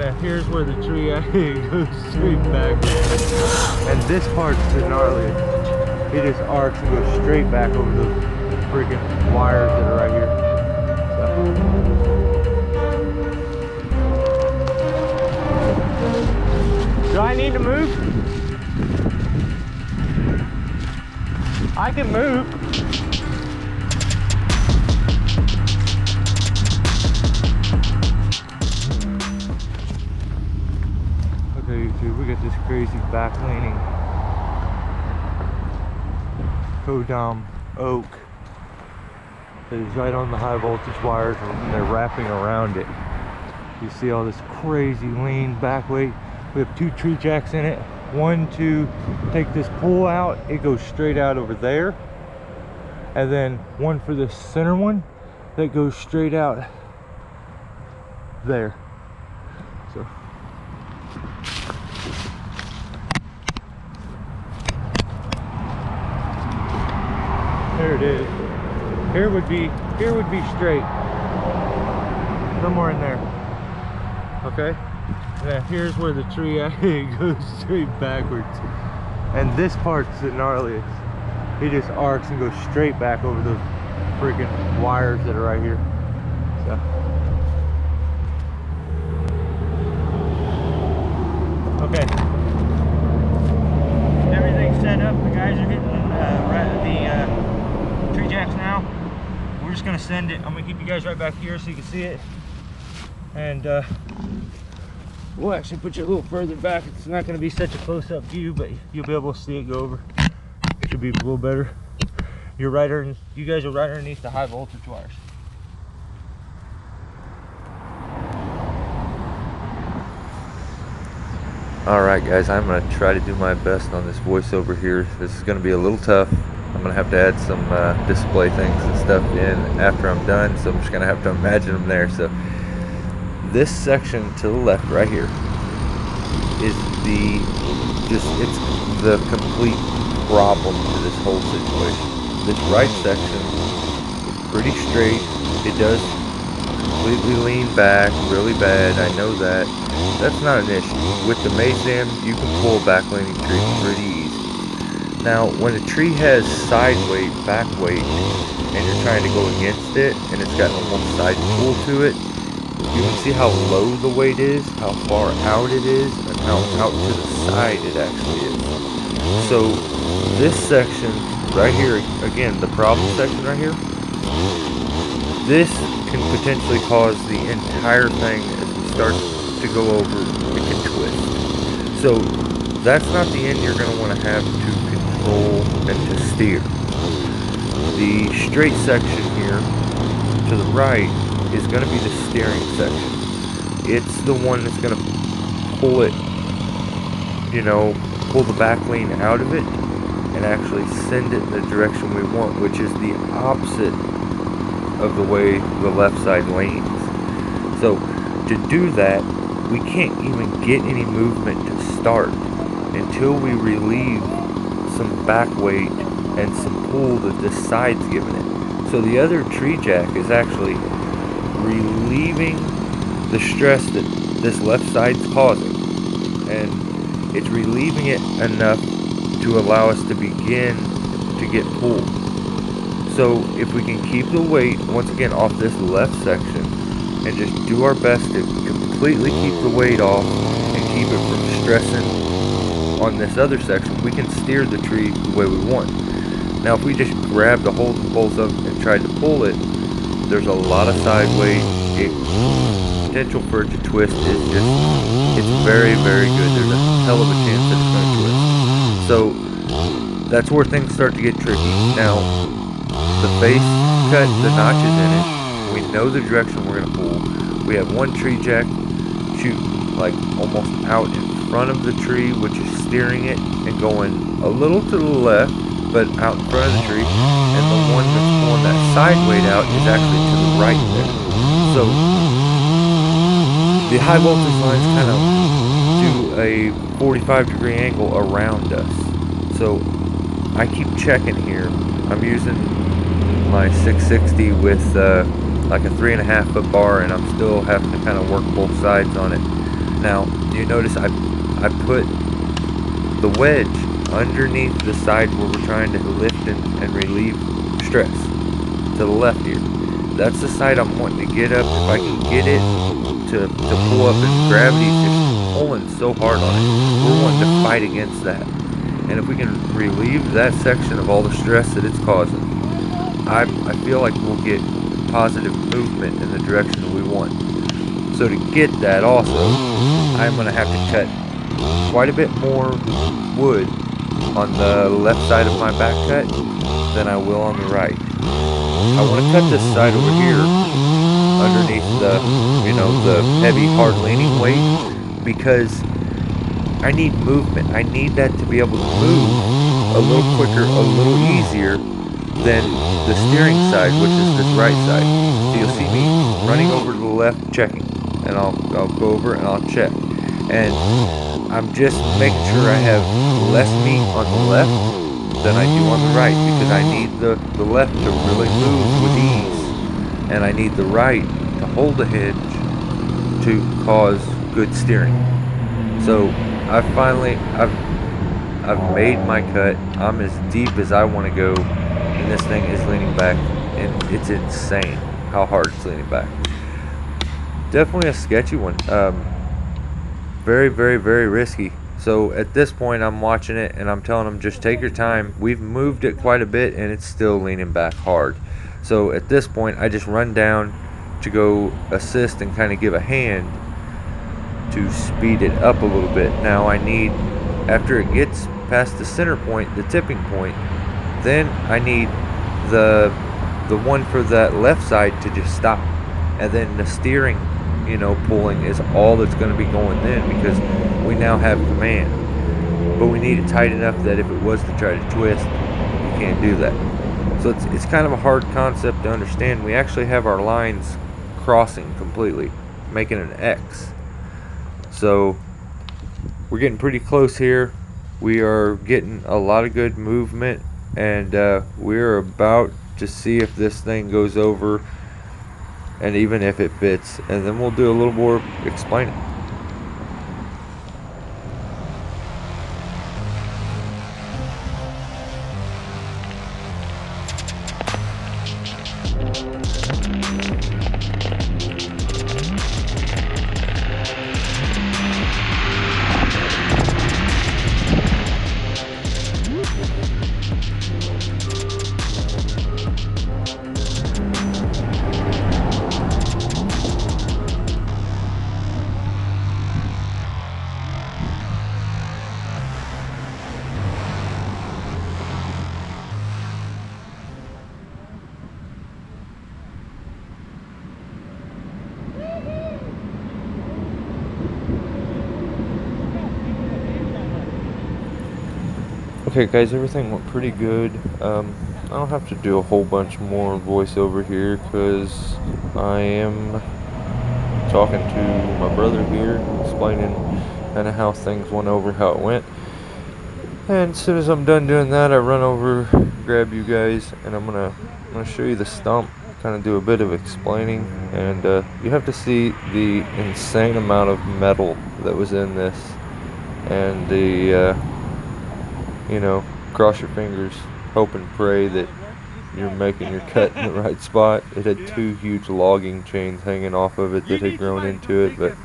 Now here's where the tree actually goes straight back. And this part's the gnarly. It just arcs and goes straight back over the freaking wires that are right here. So. Do I need to move? I can move. Okay, YouTube, we got this crazy back leaning codom oak that is right on the high voltage wires and they're wrapping around it. You see all this crazy lean back weight. We have 2 tree jacks in it. One to take this pull out, it goes straight out over there. And then one for the center one that goes straight out there. So there it is. Here would be straight. Somewhere in there. Okay? Now here's where the tree actually goes straight backwards. And this part's the gnarliest. It just arcs and goes straight back over the freaking wires that are right here. So. Okay. Everything's set up. The guys are hitting the tree jacks now. We're just gonna send it. I'm gonna keep you guys right back here so you can see it. And we'll actually put you a little further back. It's not going to be such a close-up view, but you'll be able to see it go over. Should be a little better. You guys are right underneath the high voltage wires. Alright guys, I'm going to try to do my best on this voiceover here. This is going to be a little tough. I'm going to have to add some display things and stuff in after I'm done, so I'm just going to have to imagine them there. So this section to the left right here is it's the complete problem to this whole situation. This right section is pretty straight. It does completely lean back really bad. I know that. That's not an issue. With the Mason, you can pull a back leaning tree pretty easy. Now, when a tree has side weight, back weight, and you're trying to go against it, and it's got almost side pull to it, you can see how low the weight is, how far out it is, and how out to the side it actually is. So this section right here, again, the problem section right here, this can potentially cause the entire thing, as we start to go over, it can twist. So that's not the end you're going to want to have to control and to steer. The straight section here to the right is going to be the steering section. It's the one that's going to pull it, pull the back lean out of it and actually send it in the direction we want, which is the opposite of the way the left side leans. So to do that, we can't even get any movement to start until we relieve some back weight and some pull that this side's giving it. So the other tree jack is actually relieving the stress that this left side's causing, and it's relieving it enough to allow us to begin to get pulled. So if we can keep the weight once again off this left section and just do our best to completely keep the weight off and keep it from stressing on this other section, we can steer the tree the way we want. Now if we just grab the holes and bolts up and try to pull it, there's a lot of side weight. Potential for it to twist is it's very, very good. There's a hell of a chance that it's going to twist. So that's where things start to get tricky. Now, the face cut, the notches in it, we know the direction we're going to pull. We have one tree jack shooting like almost out in front of the tree, which is steering it and going a little to the left, but out in front of the tree, and the one that's pulling that side weight out is actually to the right there. So the high voltage lines kind of do a 45-degree angle around us. So I keep checking here. I'm using my 660 with like a 3.5 foot bar, and I'm still having to kind of work both sides on it Now, you notice I put the wedge underneath the side where we're trying to lift and relieve stress. To the left here. That's the side I'm wanting to get up. If I can get it to pull up, and gravity's just pulling so hard on it, we're wanting to fight against that. And if we can relieve that section of all the stress that it's causing, I feel like we'll get positive movement in the direction that we want. So to get that also, I'm going to have to cut quite a bit more wood on the left side of my back cut than I will on the right. I want to cut this side over here underneath the, the heavy, hard leaning weight, because I need movement. I need that to be able to move a little quicker, a little easier than the steering side, which is this right side. So you'll see me running over to the left, checking, and I'll go over and I'll check. And I'm just making sure I have less meat on the left than I do on the right, because I need the left to really move with ease, and I need the right to hold the hinge to cause good steering. So I've made my cut. I'm as deep as I want to go, and this thing is leaning back, and it's insane how hard it's leaning back. Definitely a sketchy one. Very, very, very risky. So at this point, I'm watching it and I'm telling them, just take your time. We've moved it quite a bit and it's still leaning back hard. So at this point, I just run down to go assist and kind of give a hand to speed it up a little bit. Now I need, after it gets past the center point, the tipping point, then I need the one for that left side to just stop, and then the steering, pulling is all that's going to be going then, because we now have command. But we need it tight enough that if it was to try to twist, you can't do that. So it's kind of a hard concept to understand. We actually have our lines crossing completely, making an X. So we're getting pretty close here. We are getting a lot of good movement, and we're about to see if this thing goes over, and even if it fits, and then we'll do a little more explaining. Okay guys, everything went pretty good. I don't have to do a whole bunch more voiceover here because I am talking to my brother here, explaining kind of how things went over, how it went. And as soon as I'm done doing that, I run over, grab you guys, and I'm gonna show you the stump, kind of do a bit of explaining, and you have to see the insane amount of metal that was in this, and the cross your fingers, hope and pray that you're making your cut in the right spot. It had two huge logging chains hanging off of it that had grown into it, but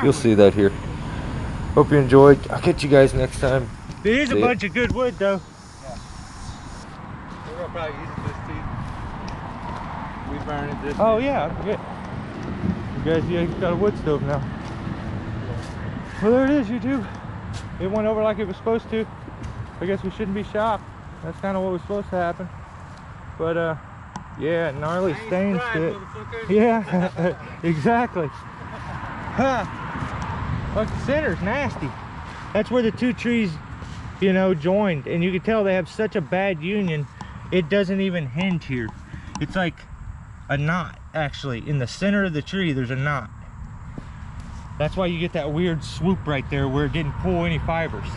you'll see that here. Hope you enjoyed. I'll catch you guys next time. There's a bunch of good wood though. Yeah. We're gonna probably use this too. We burn it this. Oh yeah, I forget. You guys got a wood stove now. Well, there it is, you two. It went over like it was supposed to. I guess we shouldn't be shocked. That's kind of what was supposed to happen. But yeah, gnarly stains to it. Yeah, exactly. Look, the center's nasty. That's where the two trees, joined, and you can tell they have such a bad union. It doesn't even hinge here. It's like a knot, actually. In the center of the tree, there's a knot. That's why you get that weird swoop right there where it didn't pull any fibers.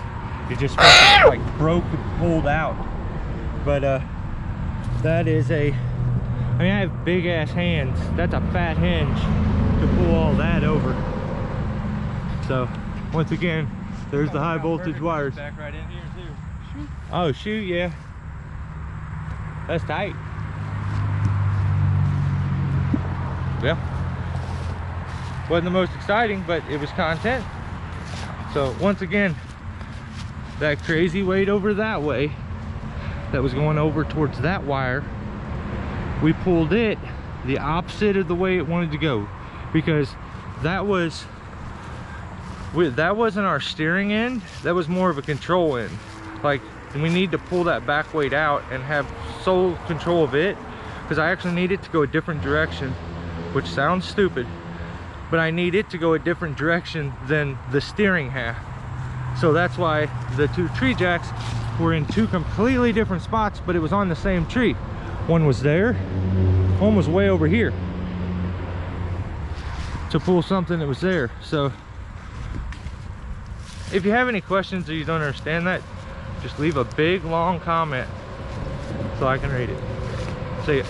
It just like broke and pulled out. But that is I have big ass hands. That's a fat hinge to pull all that over. So once again, there's the high voltage wires. Back right in here too. Shoot. Oh shoot, yeah. That's tight. Yeah. Wasn't the most exciting, but it was content. So once again, that crazy weight over that way, that was going over towards that wire, we pulled it the opposite of the way it wanted to go, because that wasn't our steering end, that was more of a control end. Like, we need to pull that back weight out and have sole control of it, because I actually need it to go a different direction, which sounds stupid, but I need it to go a different direction than the steering half. So that's why the two tree jacks were in two completely different spots, but it was on the same tree. One was there, one was way over here to pull something that was there. So if you have any questions or you don't understand that, just leave a big long comment so I can read it. See ya.